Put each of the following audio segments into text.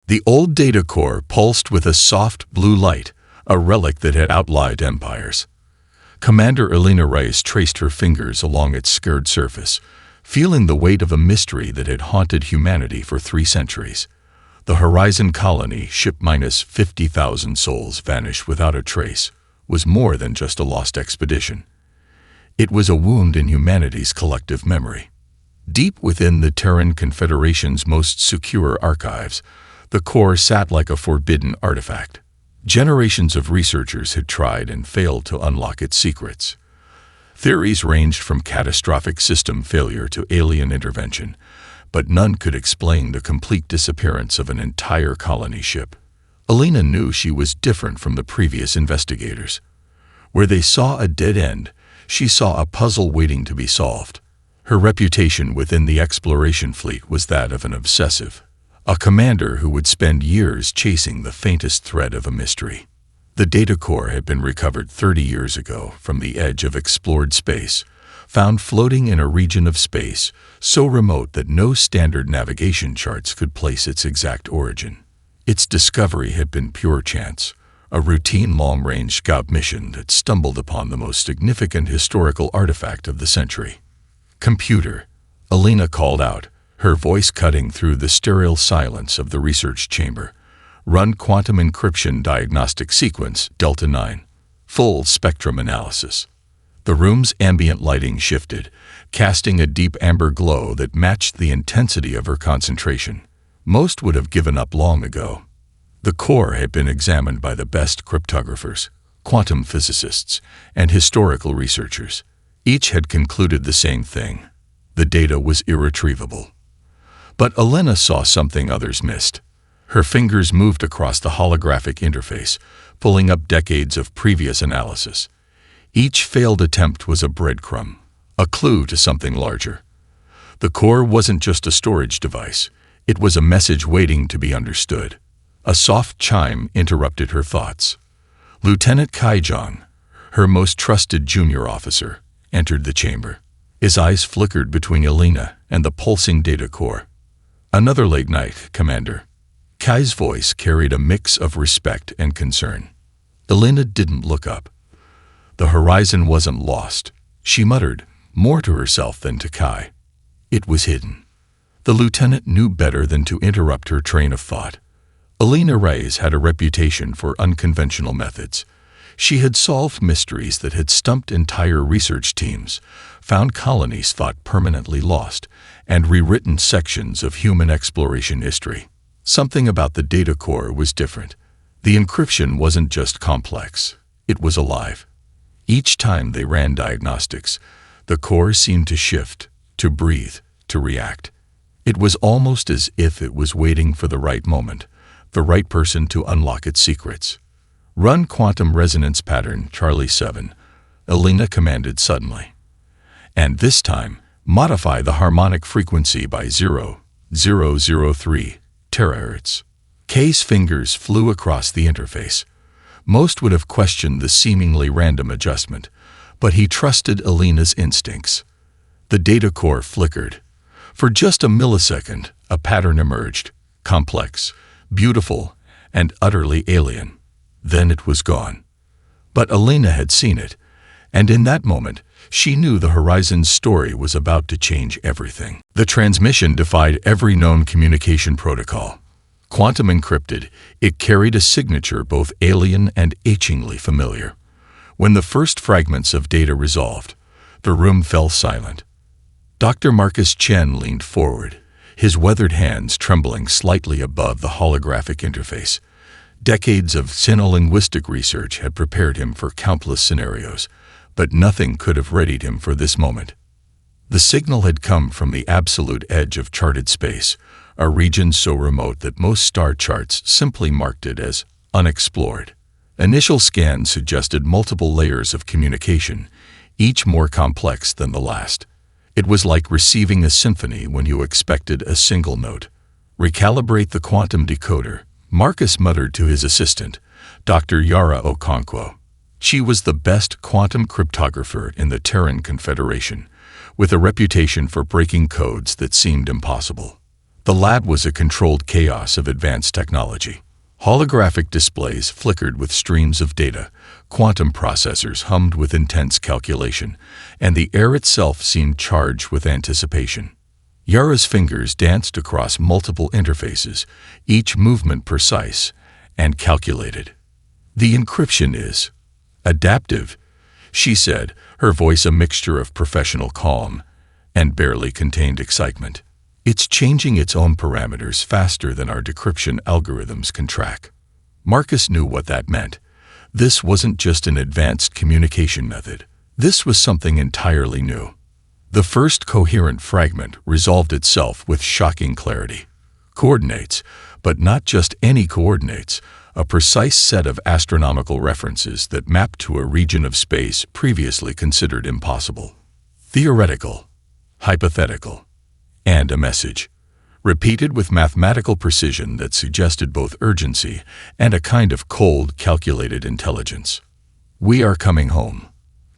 The old data core pulsed with a soft blue light, a relic that had outlived empires. Commander Elena Reyes traced her fingers along its scarred surface, feeling the weight of a mystery that had haunted humanity for 3 centuries. The Horizon colony, ship minus 50,000 souls vanished without a trace, was more than just a lost expedition. It was a wound in humanity's collective memory. Deep within the Terran Confederation's most secure archives, the core sat like a forbidden artifact. Generations of researchers had tried and failed to unlock its secrets. Theories ranged from catastrophic system failure to alien intervention, but none could explain the complete disappearance of an entire colony ship. Elena knew she was different from the previous investigators. Where they saw a dead end, she saw a puzzle waiting to be solved. Her reputation within the exploration fleet was that of an obsessive, a commander who would spend years chasing the faintest thread of a mystery. The data core had been recovered 30 years ago from the edge of explored space, found floating in a region of space so remote that no standard navigation charts could place its exact origin. Its discovery had been pure chance, a routine long-range scout mission that stumbled upon the most significant historical artifact of the century. "Computer," Elena called out, her voice cutting through the sterile silence of the research chamber. "Run quantum encryption diagnostic sequence Delta 9. Full spectrum analysis." The room's ambient lighting shifted, casting a deep amber glow that matched the intensity of her concentration. Most would have given up long ago. The core had been examined by the best cryptographers, quantum physicists, and historical researchers. Each had concluded the same thing: the data was irretrievable. But Elena saw something others missed. Her fingers moved across the holographic interface, pulling up decades of previous analysis. Each failed attempt was a breadcrumb, a clue to something larger. The core wasn't just a storage device, it was a message waiting to be understood. A soft chime interrupted her thoughts. Lieutenant Kaijan, her most trusted junior officer, entered the chamber. His eyes flickered between Elena and the pulsing data core. "Another late night, Commander." Kai's voice carried a mix of respect and concern. Elena didn't look up. The horizon wasn't lost, she muttered, more to herself than to Kai. It was hidden. The lieutenant knew better than to interrupt her train of thought. Elena Reyes had a reputation for unconventional methods. She had solved mysteries that had stumped entire research teams, found colonies thought permanently lost, and rewritten sections of human exploration history. Something about the data core was different. The encryption wasn't just complex, it was alive. Each time they ran diagnostics, the core seemed to shift, to breathe, to react. It was almost as if it was waiting for the right moment, the right person to unlock its secrets. "Run quantum resonance pattern Charlie 7, Elena commanded suddenly. "And this time, modify the harmonic frequency by 0.003 terahertz." Kay's fingers flew across the interface. Most would have questioned the seemingly random adjustment, but he trusted Elena's instincts. The data core flickered. For just a millisecond, a pattern emerged, complex, beautiful, and utterly alien. Then it was gone. But Elena had seen it, and in that moment, she knew the Horizon's story was about to change everything. The transmission defied every known communication protocol. Quantum encrypted, it carried a signature both alien and achingly familiar. When the first fragments of data resolved, the room fell silent. Dr. Marcus Chen leaned forward, his weathered hands trembling slightly above the holographic interface. Decades of sinolinguistic research had prepared him for countless scenarios, but nothing could have readied him for this moment. The signal had come from the absolute edge of charted space, a region so remote that most star charts simply marked it as unexplored. Initial scans suggested multiple layers of communication, each more complex than the last. It was like receiving a symphony when you expected a single note. "Recalibrate the quantum decoder," Marcus muttered to his assistant, Dr. Yara Okonkwo. She was the best quantum cryptographer in the Terran Confederation, with a reputation for breaking codes that seemed impossible. The lab was a controlled chaos of advanced technology. Holographic displays flickered with streams of data, quantum processors hummed with intense calculation, and the air itself seemed charged with anticipation. Yara's fingers danced across multiple interfaces, each movement precise and calculated. "The encryption is adaptive," she said, her voice a mixture of professional calm and barely contained excitement. "It's changing its own parameters faster than our decryption algorithms can track." Marcus knew what that meant. This wasn't just an advanced communication method. This was something entirely new. The first coherent fragment resolved itself with shocking clarity. Coordinates, but not just any coordinates, a precise set of astronomical references that mapped to a region of space previously considered impossible. Theoretical, hypothetical, and a message, repeated with mathematical precision that suggested both urgency and a kind of cold, calculated intelligence. "We are coming home."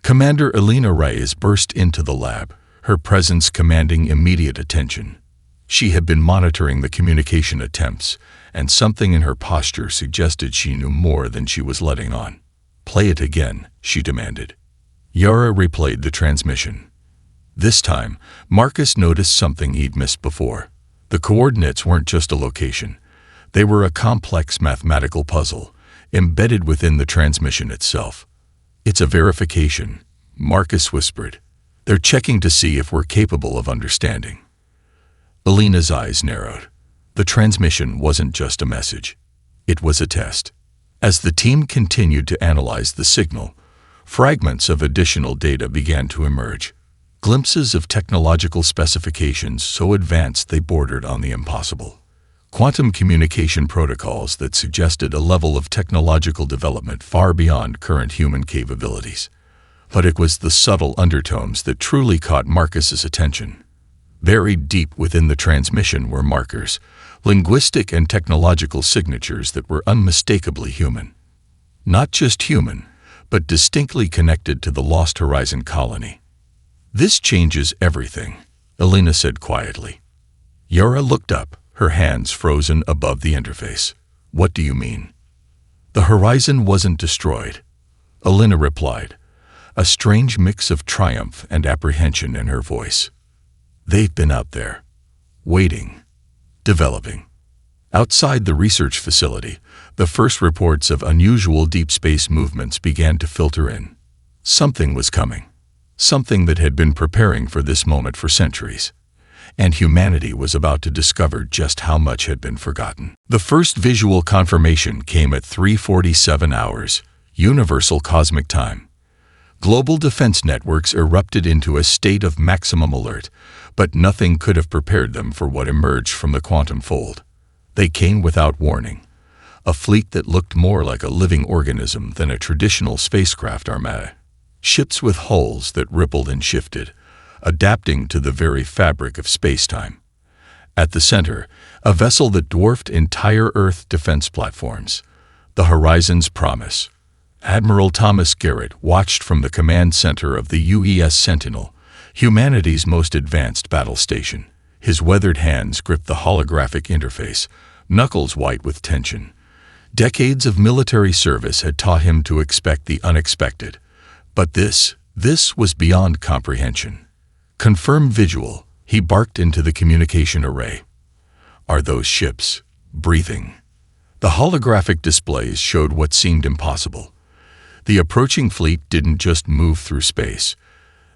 Commander Elena Reyes burst into the lab, her presence commanding immediate attention. She had been monitoring the communication attempts, and something in her posture suggested she knew more than she was letting on. "Play it again," she demanded. Yara replayed the transmission. This time, Marcus noticed something he'd missed before. The coordinates weren't just a location. They were a complex mathematical puzzle, embedded within the transmission itself. "It's a verification," Marcus whispered. "They're checking to see if we're capable of understanding." Elena's eyes narrowed. The transmission wasn't just a message. It was a test. As the team continued to analyze the signal, fragments of additional data began to emerge. Glimpses of technological specifications so advanced they bordered on the impossible. Quantum communication protocols that suggested a level of technological development far beyond current human capabilities. But it was the subtle undertones that truly caught Marcus's attention. Buried deep within the transmission were markers, linguistic and technological signatures that were unmistakably human. Not just human, but distinctly connected to the Lost Horizon colony. "This changes everything," Elena said quietly. Yara looked up, her hands frozen above the interface. "What do you mean?" "The horizon wasn't destroyed," Elena replied, a strange mix of triumph and apprehension in her voice. "They've been out there, waiting, developing." Outside the research facility, the first reports of unusual deep space movements began to filter in. Something was coming. Something that had been preparing for this moment for centuries. And humanity was about to discover just how much had been forgotten. The first visual confirmation came at 3:47 hours, Universal Cosmic Time. Global defense networks erupted into a state of maximum alert, but nothing could have prepared them for what emerged from the quantum fold. They came without warning. A fleet that looked more like a living organism than a traditional spacecraft armada. Ships with hulls that rippled and shifted, adapting to the very fabric of space-time. At the center, a vessel that dwarfed entire Earth defense platforms. The Horizon's Promise. Admiral Thomas Garrett watched from the command center of the UES Sentinel, humanity's most advanced battle station. His weathered hands gripped the holographic interface, knuckles white with tension. Decades of military service had taught him to expect the unexpected. But this was beyond comprehension. "Confirm visual," he barked into the communication array. "Are those ships breathing?" The holographic displays showed what seemed impossible. The approaching fleet didn't just move through space.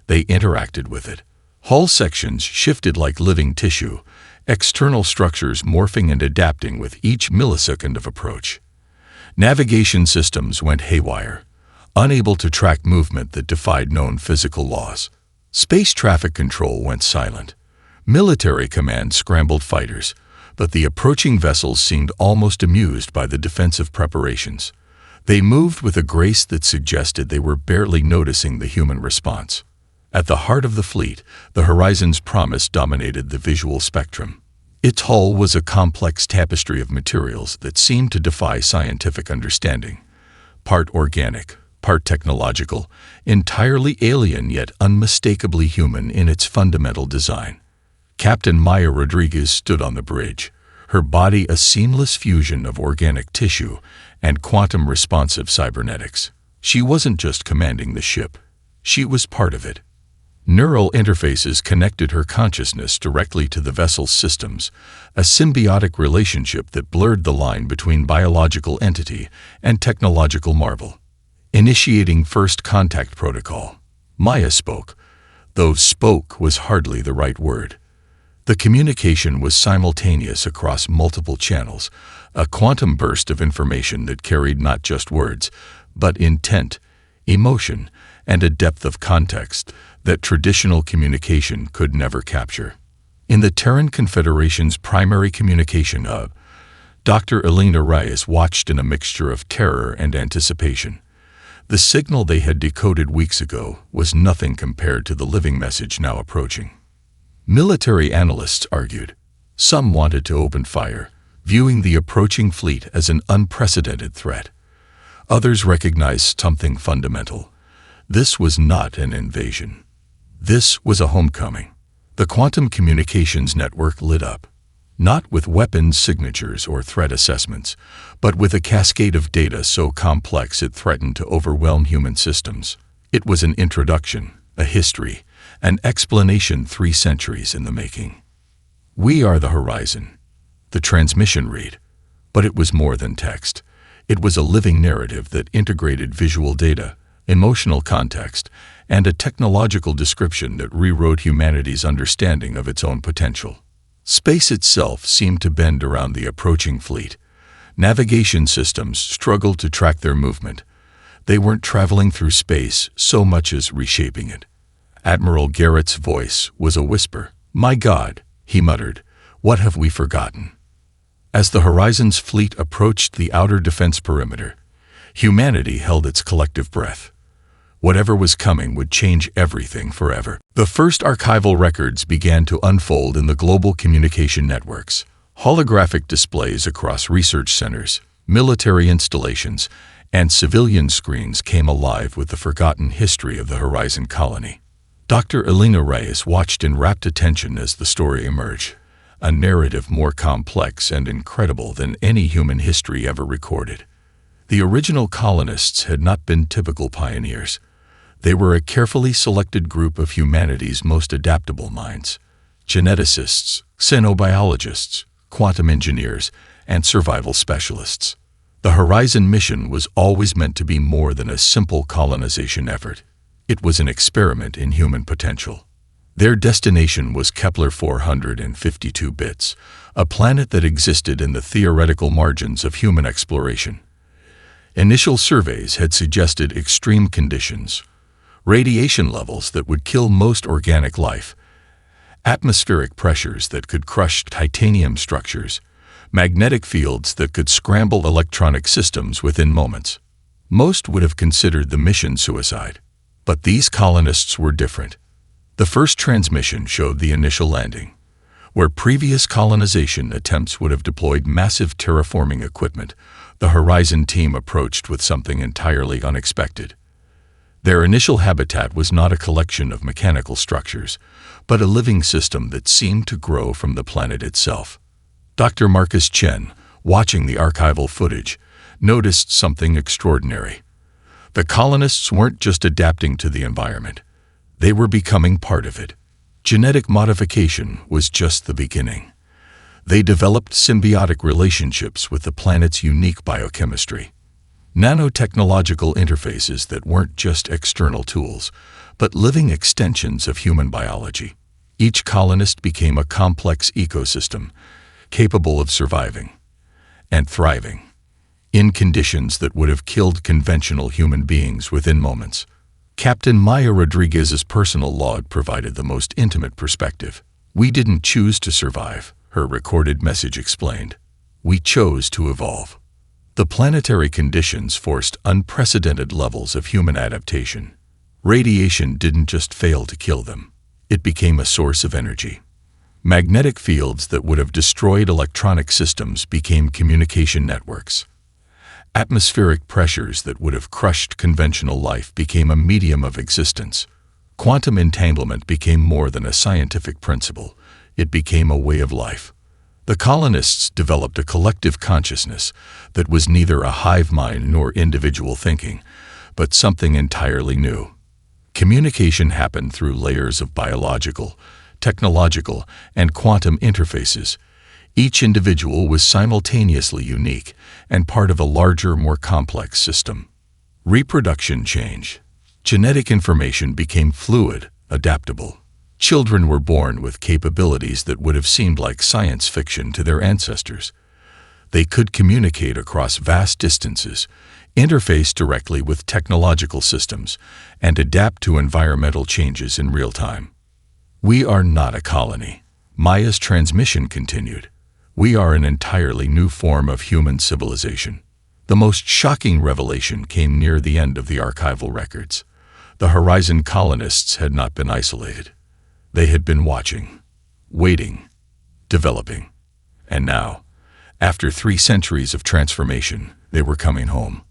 They interacted with it. Hull sections shifted like living tissue, external structures morphing and adapting with each millisecond of approach. Navigation systems went haywire, unable to track movement that defied known physical laws. Space traffic control went silent. Military command scrambled fighters, but the approaching vessels seemed almost amused by the defensive preparations. They moved with a grace that suggested they were barely noticing the human response. At the heart of the fleet, the Horizon's Promise dominated the visual spectrum. Its hull was a complex tapestry of materials that seemed to defy scientific understanding. Part organic, part technological, entirely alien yet unmistakably human in its fundamental design. Captain Maya Rodriguez stood on the bridge, her body a seamless fusion of organic tissue and quantum-responsive cybernetics. She wasn't just commanding the ship. She was part of it. Neural interfaces connected her consciousness directly to the vessel's systems, a symbiotic relationship that blurred the line between biological entity and technological marvel. Initiating first contact protocol. Maya spoke, though spoke was hardly the right word. The communication was simultaneous across multiple channels, a quantum burst of information that carried not just words, but intent, emotion, and a depth of context that traditional communication could never capture. In the Terran Confederation's primary communication hub, Dr. Elena Reyes watched in a mixture of terror and anticipation. The signal they had decoded weeks ago was nothing compared to the living message now approaching. Military analysts argued. Some wanted to open fire, viewing the approaching fleet as an unprecedented threat. Others recognized something fundamental. This was not an invasion. This was a homecoming. The quantum communications network lit up, not with weapons signatures or threat assessments, but with a cascade of data so complex it threatened to overwhelm human systems. It was an introduction, a history, an explanation 3 centuries in the making. We are the horizon. The transmission read. But it was more than text. It was a living narrative that integrated visual data, emotional context, and a technological description that rewrote humanity's understanding of its own potential. Space itself seemed to bend around the approaching fleet. Navigation systems struggled to track their movement. They weren't traveling through space so much as reshaping it. Admiral Garrett's voice was a whisper. "My God," he muttered, "what have we forgotten?" As the Horizon's fleet approached the outer defense perimeter, humanity held its collective breath. Whatever was coming would change everything forever. The first archival records began to unfold in the global communication networks. Holographic displays across research centers, military installations, and civilian screens came alive with the forgotten history of the Horizon colony. Dr. Elena Reyes watched in rapt attention as the story emerged, a narrative more complex and incredible than any human history ever recorded. The original colonists had not been typical pioneers. They were a carefully selected group of humanity's most adaptable minds: geneticists, xenobiologists, quantum engineers, and survival specialists. The Horizon mission was always meant to be more than a simple colonization effort. It was an experiment in human potential. Their destination was Kepler 452 bits, a planet that existed in the theoretical margins of human exploration. Initial surveys had suggested extreme conditions, radiation levels that would kill most organic life, atmospheric pressures that could crush titanium structures, magnetic fields that could scramble electronic systems within moments. Most would have considered the mission suicide. But these colonists were different. The first transmission showed the initial landing, where previous colonization attempts would have deployed massive terraforming equipment. The Horizon team approached with something entirely unexpected. Their initial habitat was not a collection of mechanical structures, but a living system that seemed to grow from the planet itself. Dr. Marcus Chen, watching the archival footage, noticed something extraordinary. The colonists weren't just adapting to the environment. They were becoming part of it. Genetic modification was just the beginning. They developed symbiotic relationships with the planet's unique biochemistry. Nanotechnological interfaces that weren't just external tools, but living extensions of human biology. Each colonist became a complex ecosystem, capable of surviving and thriving in conditions that would have killed conventional human beings within moments. Captain Maya Rodriguez's personal log provided the most intimate perspective. "We didn't choose to survive," her recorded message explained. "We chose to evolve." The planetary conditions forced unprecedented levels of human adaptation. Radiation didn't just fail to kill them. It became a source of energy. Magnetic fields that would have destroyed electronic systems became communication networks. Atmospheric pressures that would have crushed conventional life became a medium of existence. Quantum entanglement became more than a scientific principle. It became a way of life. The colonists developed a collective consciousness that was neither a hive mind nor individual thinking, but something entirely new. Communication happened through layers of biological, technological, and quantum interfaces. Each individual was simultaneously unique and part of a larger, more complex system. Reproduction changed. Genetic information became fluid, adaptable. Children were born with capabilities that would have seemed like science fiction to their ancestors. They could communicate across vast distances, interface directly with technological systems, and adapt to environmental changes in real time. We are not a colony. Maya's transmission continued. We are an entirely new form of human civilization. The most shocking revelation came near the end of the archival records. The Horizon colonists had not been isolated. They had been watching, waiting, developing. And now, after 3 centuries of transformation, they were coming home.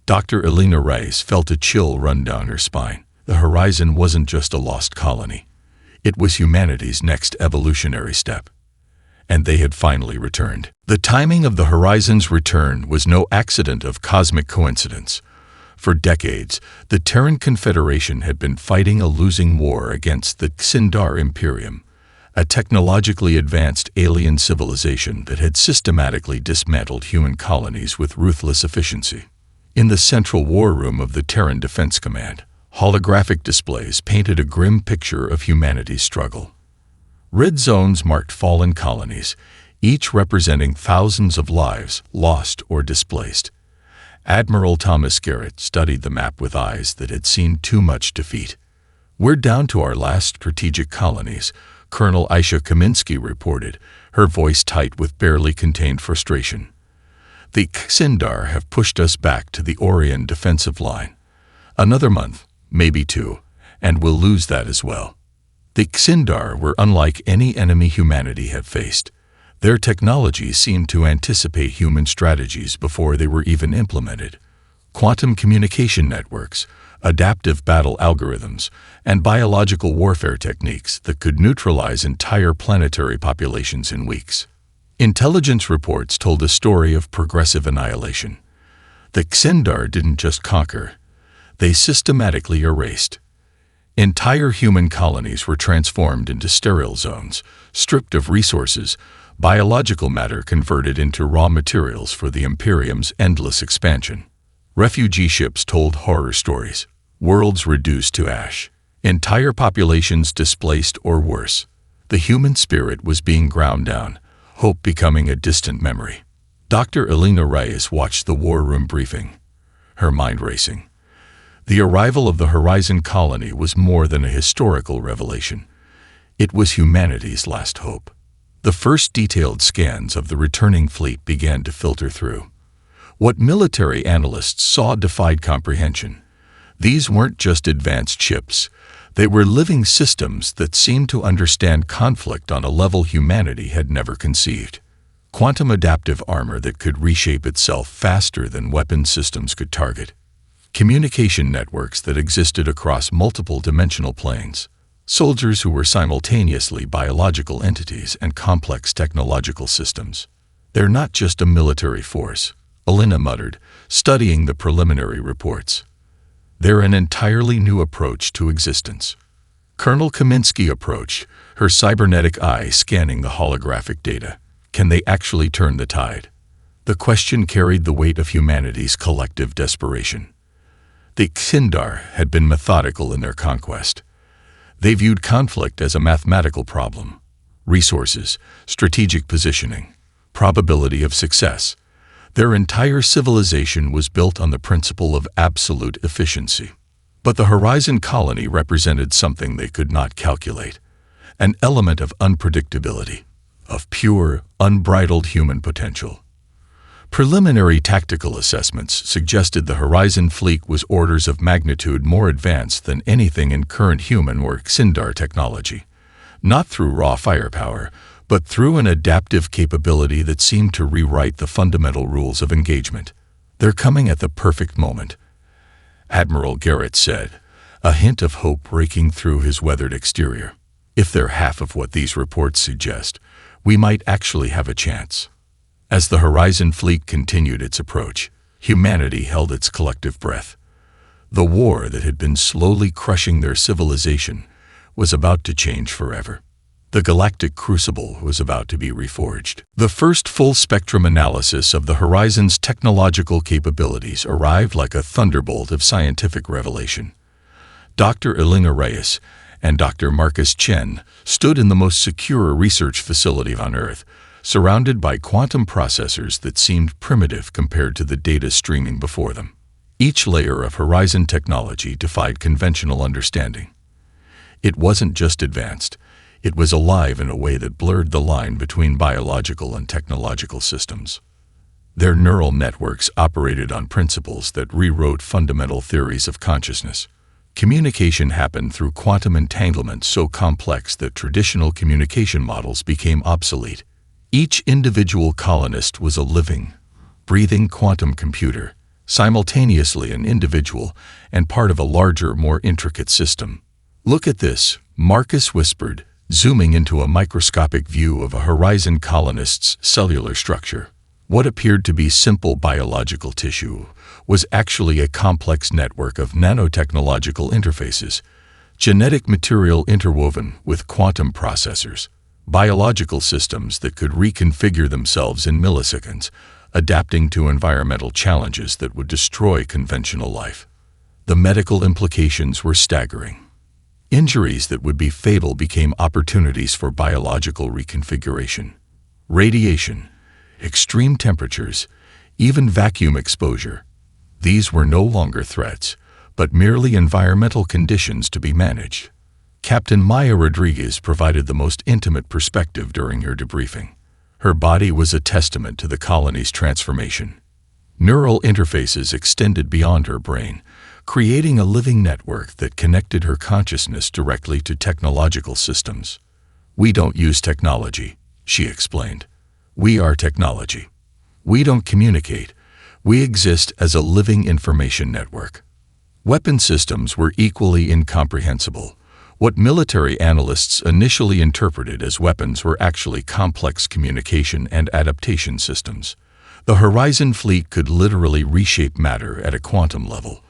Dr. Elena Reyes felt a chill run down her spine. The Horizon wasn't just a lost colony. It was humanity's next evolutionary step. And they had finally returned. The timing of the Horizon's return was no accident of cosmic coincidence. For decades, the Terran Confederation had been fighting a losing war against the Xindar Imperium, a technologically advanced alien civilization that had systematically dismantled human colonies with ruthless efficiency. In the central war room of the Terran Defense Command, holographic displays painted a grim picture of humanity's struggle. Red zones marked fallen colonies, each representing thousands of lives lost or displaced. Admiral Thomas Garrett studied the map with eyes that had seen too much defeat. "We're down to our last strategic colonies," Colonel Aisha Kaminsky reported, her voice tight with barely contained frustration. "The Xindar have pushed us back to the Orion defensive line. Another month, maybe 2, and we'll lose that as well." The Xindar were unlike any enemy humanity had faced. Their technology seemed to anticipate human strategies before they were even implemented. Quantum communication networks, adaptive battle algorithms, and biological warfare techniques that could neutralize entire planetary populations in weeks. Intelligence reports told a story of progressive annihilation. The Xindar didn't just conquer, they systematically erased. Entire human colonies were transformed into sterile zones, stripped of resources, biological matter converted into raw materials for the Imperium's endless expansion. Refugee ships told horror stories, worlds reduced to ash, entire populations displaced or worse. The human spirit was being ground down, hope becoming a distant memory. Dr. Elena Reyes watched the war room briefing, her mind racing. The arrival of the Horizon colony was more than a historical revelation. It was humanity's last hope. The first detailed scans of the returning fleet began to filter through. What military analysts saw defied comprehension. These weren't just advanced ships. They were living systems that seemed to understand conflict on a level humanity had never conceived. Quantum adaptive armor that could reshape itself faster than weapon systems could target. Communication networks that existed across multiple dimensional planes. Soldiers who were simultaneously biological entities and complex technological systems. "They're not just a military force," Elena muttered, studying the preliminary reports. "They're an entirely new approach to existence." Colonel Kaminsky approached, her cybernetic eye scanning the holographic data. Can they actually turn the tide? The question carried the weight of humanity's collective desperation. The Xindar had been methodical in their conquest. They viewed conflict as a mathematical problem. Resources, strategic positioning, probability of success. Their entire civilization was built on the principle of absolute efficiency. But the Horizon colony represented something they could not calculate, an element of unpredictability, of pure, unbridled human potential. Preliminary tactical assessments suggested the Horizon fleet was orders of magnitude more advanced than anything in current human or Xindar technology, not through raw firepower, but through an adaptive capability that seemed to rewrite the fundamental rules of engagement. "They're coming at the perfect moment," Admiral Garrett said, a hint of hope breaking through his weathered exterior. If they're half of what these reports suggest, we might actually have a chance. As the Horizon fleet continued its approach, humanity held its collective breath. The war that had been slowly crushing their civilization was about to change forever. The Galactic crucible was about to be reforged. The first full-spectrum analysis of the Horizon's technological capabilities arrived like a thunderbolt of scientific revelation. Dr. Elena Reyes and Dr. Marcus Chen stood in the most secure research facility on Earth, surrounded by quantum processors that seemed primitive compared to the data streaming before them. Each layer of Horizon technology defied conventional understanding. It wasn't just advanced, it was alive in a way that blurred the line between biological and technological systems. Their neural networks operated on principles that rewrote fundamental theories of consciousness. Communication happened through quantum entanglement so complex that traditional communication models became obsolete. Each individual colonist was a living, breathing quantum computer, simultaneously an individual and part of a larger, more intricate system. "Look at this," Marcus whispered, zooming into a microscopic view of a Horizon colonist's cellular structure. What appeared to be simple biological tissue was actually a complex network of nanotechnological interfaces, genetic material interwoven with quantum processors, biological systems that could reconfigure themselves in milliseconds, adapting to environmental challenges that would destroy conventional life. The medical implications were staggering. Injuries that would be fatal became opportunities for biological reconfiguration. Radiation, extreme temperatures, even vacuum exposure. These were no longer threats, but merely environmental conditions to be managed. Captain Maya Rodriguez provided the most intimate perspective during her debriefing. Her body was a testament to the colony's transformation. Neural interfaces extended beyond her brain, creating a living network that connected her consciousness directly to technological systems. "We don't use technology," she explained. "We are technology. We don't communicate. We exist as a living information network." Weapon systems were equally incomprehensible. What military analysts initially interpreted as weapons were actually complex communication and adaptation systems. The Horizon fleet could literally reshape matter at a quantum level.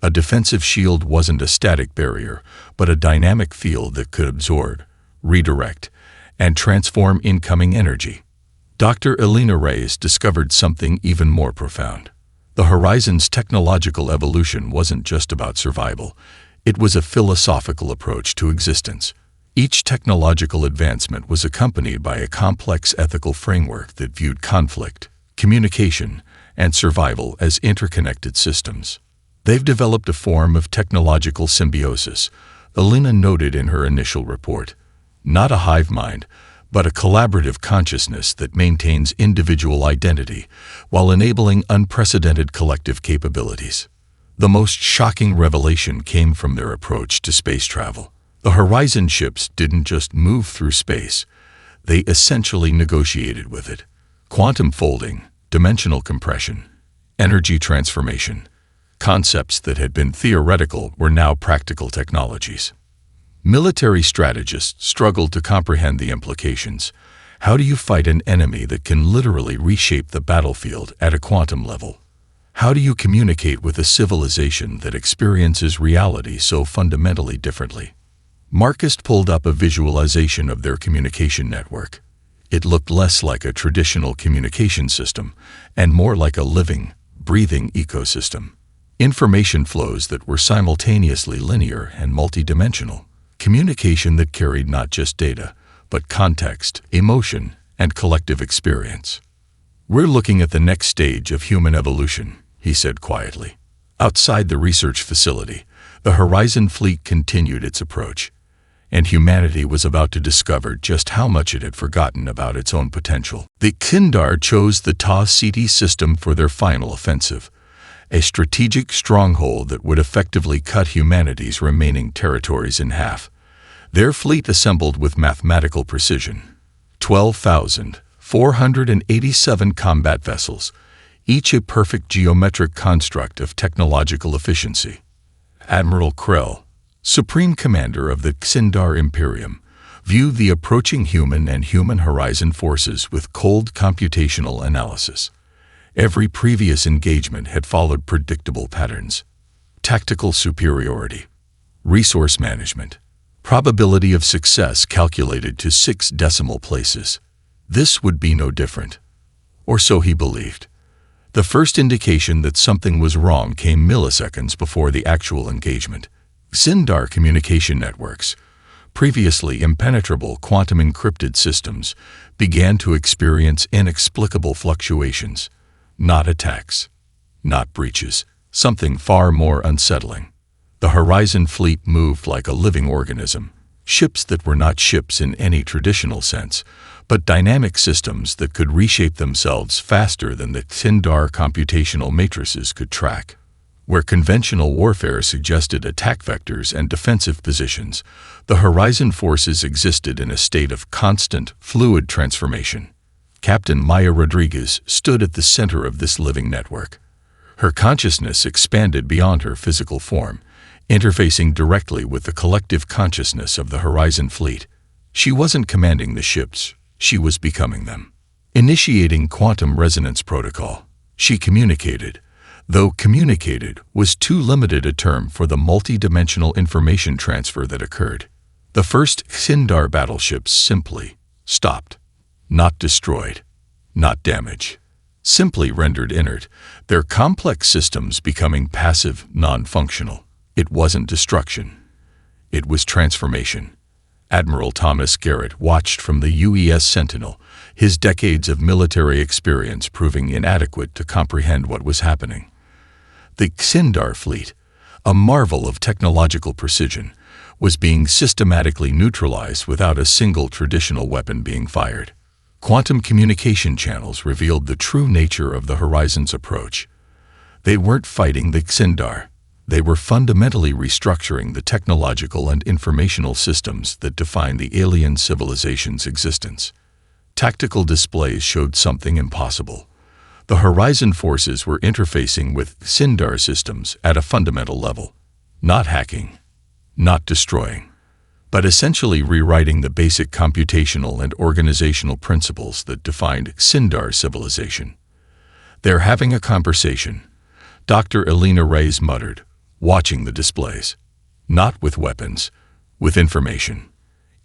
A defensive shield wasn't a static barrier, but a dynamic field that could absorb, redirect, and transform incoming energy. Dr. Elena Reyes discovered something even more profound. The Horizon's technological evolution wasn't just about survival. It was a philosophical approach to existence. Each technological advancement was accompanied by a complex ethical framework that viewed conflict, communication, and survival as interconnected systems. "They've developed a form of technological symbiosis," Elena noted in her initial report. "Not a hive mind, but a collaborative consciousness that maintains individual identity while enabling unprecedented collective capabilities." The most shocking revelation came from their approach to space travel. The Horizon ships didn't just move through space, they essentially negotiated with it. Quantum folding, dimensional compression, energy transformation, concepts that had been theoretical were now practical technologies. Military strategists struggled to comprehend the implications. How do you fight an enemy that can literally reshape the battlefield at a quantum level? How do you communicate with a civilization that experiences reality so fundamentally differently? Marcus pulled up a visualization of their communication network. It looked less like a traditional communication system and more like a living, breathing ecosystem. Information flows that were simultaneously linear and multidimensional. Communication that carried not just data, but context, emotion, and collective experience. "We're looking at the next stage of human evolution," he said quietly. Outside the research facility, the Horizon fleet continued its approach, and humanity was about to discover just how much it had forgotten about its own potential. The Kindar chose the Ta-City system for their final offensive, a strategic stronghold that would effectively cut humanity's remaining territories in half. Their fleet assembled with mathematical precision. 12,487 combat vessels, each a perfect geometric construct of technological efficiency. Admiral Krell, Supreme Commander of the Xindar Imperium, viewed the approaching human and human horizon forces with cold computational analysis. Every previous engagement had followed predictable patterns. Tactical superiority, resource management, probability of success calculated to 6 decimal places. This would be no different. Or so he believed. The first indication that something was wrong came milliseconds before the actual engagement. Sindar communication networks, previously impenetrable quantum encrypted systems, began to experience inexplicable fluctuations. Not attacks, not breaches, something far more unsettling. The Horizon fleet moved like a living organism, ships that were not ships in any traditional sense, but dynamic systems that could reshape themselves faster than the Sindar computational matrices could track. Where conventional warfare suggested attack vectors and defensive positions, the Horizon forces existed in a state of constant, fluid transformation. Captain Maya Rodriguez stood at the center of this living network. Her consciousness expanded beyond her physical form, interfacing directly with the collective consciousness of the Horizon fleet. She wasn't commanding the ships, she was becoming them. Initiating quantum resonance protocol, she communicated, though communicated was too limited a term for the multi-dimensional information transfer that occurred. The first Sindar battleships simply stopped, not destroyed, not damaged, simply rendered inert, their complex systems becoming passive, non-functional. It wasn't destruction. It was transformation. Admiral Thomas Garrett watched from the UES Sentinel, his decades of military experience proving inadequate to comprehend what was happening. The Sindar fleet, a marvel of technological precision, was being systematically neutralized without a single traditional weapon being fired. Quantum communication channels revealed the true nature of the Horizon's approach. They weren't fighting the Sindar. They were fundamentally restructuring the technological and informational systems that define the alien civilization's existence. Tactical displays showed something impossible. The Horizon forces were interfacing with Sindar systems at a fundamental level. Not hacking, not destroying, but essentially rewriting the basic computational and organizational principles that defined Sindar civilization. "They're having a conversation," Dr. Elena Reyes muttered, watching the displays. Not with weapons, with information.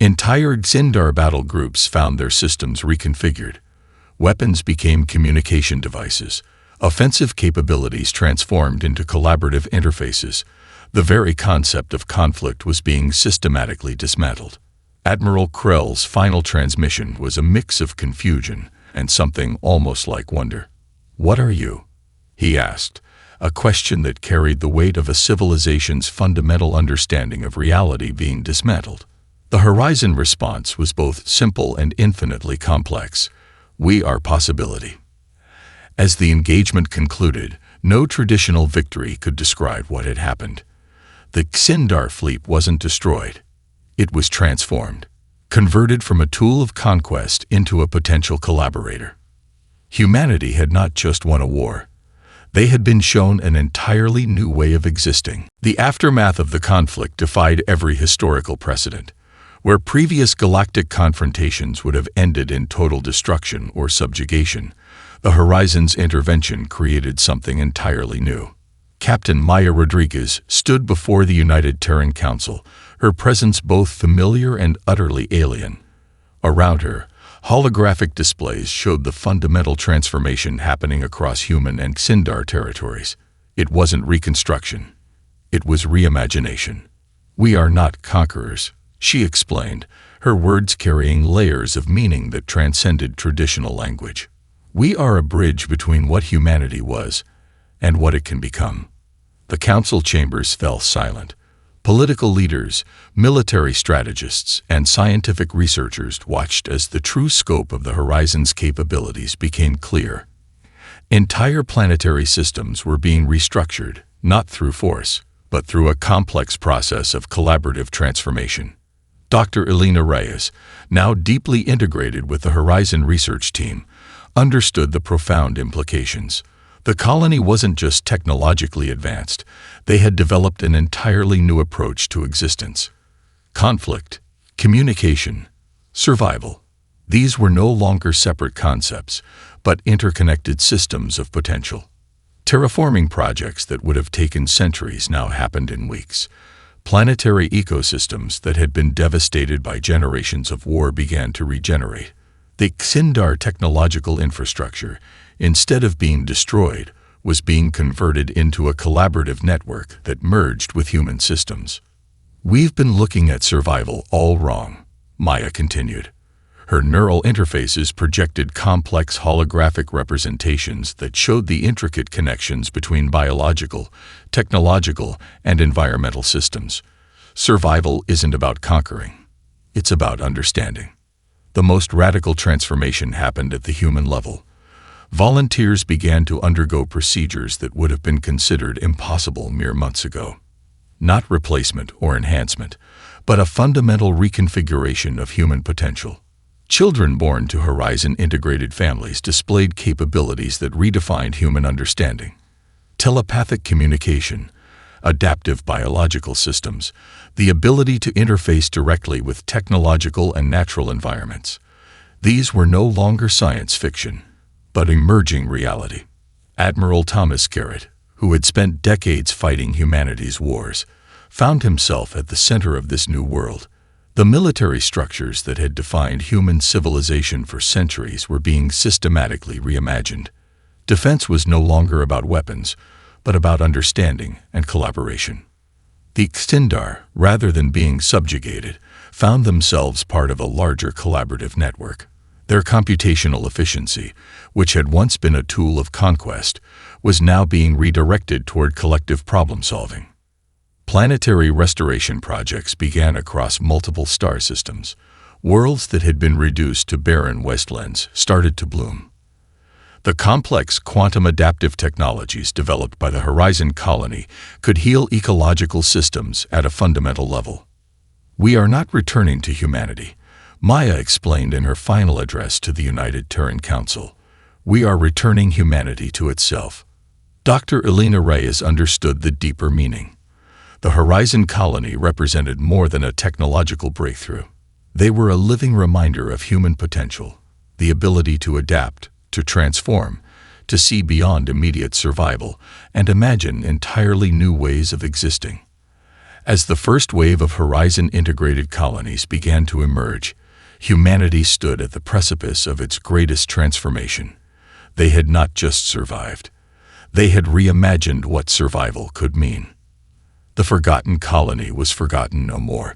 Entire Sindar battle groups found their systems reconfigured. Weapons became communication devices. Offensive capabilities transformed into collaborative interfaces. The very concept of conflict was being systematically dismantled. Admiral Krell's final transmission was a mix of confusion and something almost like wonder. "What are you?" he asked, a question that carried the weight of a civilization's fundamental understanding of reality being dismantled. The Horizon response was both simple and infinitely complex. "We are possibility." As the engagement concluded, no traditional victory could describe what had happened. The Sindar fleet wasn't destroyed. It was transformed, converted from a tool of conquest into a potential collaborator. Humanity had not just won a war. They had been shown an entirely new way of existing. The aftermath of the conflict defied every historical precedent. Where previous galactic confrontations would have ended in total destruction or subjugation, the Horizon's intervention created something entirely new. Captain Maya Rodriguez stood before the United Terran Council, her presence both familiar and utterly alien. Around her, holographic displays showed the fundamental transformation happening across human and Sindar territories. It wasn't reconstruction. It was reimagination. "We are not conquerors," she explained, her words carrying layers of meaning that transcended traditional language. "We are a bridge between what humanity was and what it can become." The council chambers fell silent. Political leaders, military strategists, and scientific researchers watched as the true scope of the Horizon's capabilities became clear. Entire planetary systems were being restructured, not through force, but through a complex process of collaborative transformation. Dr. Elena Reyes, now deeply integrated with the Horizon research team, understood the profound implications. The colony wasn't just technologically advanced, they had developed an entirely new approach to existence. Conflict, communication, survival. These were no longer separate concepts, but interconnected systems of potential. Terraforming projects that would have taken centuries now happened in weeks. Planetary ecosystems that had been devastated by generations of war began to regenerate. The Xindar technological infrastructure, instead of being destroyed, was being converted into a collaborative network that merged with human systems. "We've been looking at survival all wrong," Maya continued. Her neural interfaces projected complex holographic representations that showed the intricate connections between biological, technological, and environmental systems. Survival isn't about conquering. It's about understanding. The most radical transformation happened at the human level. Volunteers began to undergo procedures that would have been considered impossible mere months ago. Not replacement or enhancement, but a fundamental reconfiguration of human potential. Children born to Horizon-integrated families displayed capabilities that redefined human understanding. Telepathic communication, adaptive biological systems, the ability to interface directly with technological and natural environments. These were no longer science fiction, but emerging reality. Admiral Thomas Garrett, who had spent decades fighting humanity's wars, found himself at the center of this new world. The military structures that had defined human civilization for centuries were being systematically reimagined. Defense was no longer about weapons, but about understanding and collaboration. The Xindar, rather than being subjugated, found themselves part of a larger collaborative network. Their computational efficiency, which had once been a tool of conquest, was now being redirected toward collective problem-solving. Planetary restoration projects began across multiple star systems. Worlds that had been reduced to barren wastelands started to bloom. The complex quantum-adaptive technologies developed by the Horizon Colony could heal ecological systems at a fundamental level. "We are not returning to humanity," Maya explained in her final address to the United Terran Council. "We are returning humanity to itself." Dr. Elena Reyes understood the deeper meaning. The Horizon Colony represented more than a technological breakthrough. They were a living reminder of human potential, the ability to adapt, to transform, to see beyond immediate survival, and imagine entirely new ways of existing. As the first wave of Horizon-integrated colonies began to emerge, humanity stood at the precipice of its greatest transformation. They had not just survived. They had reimagined what survival could mean. The forgotten colony was forgotten no more.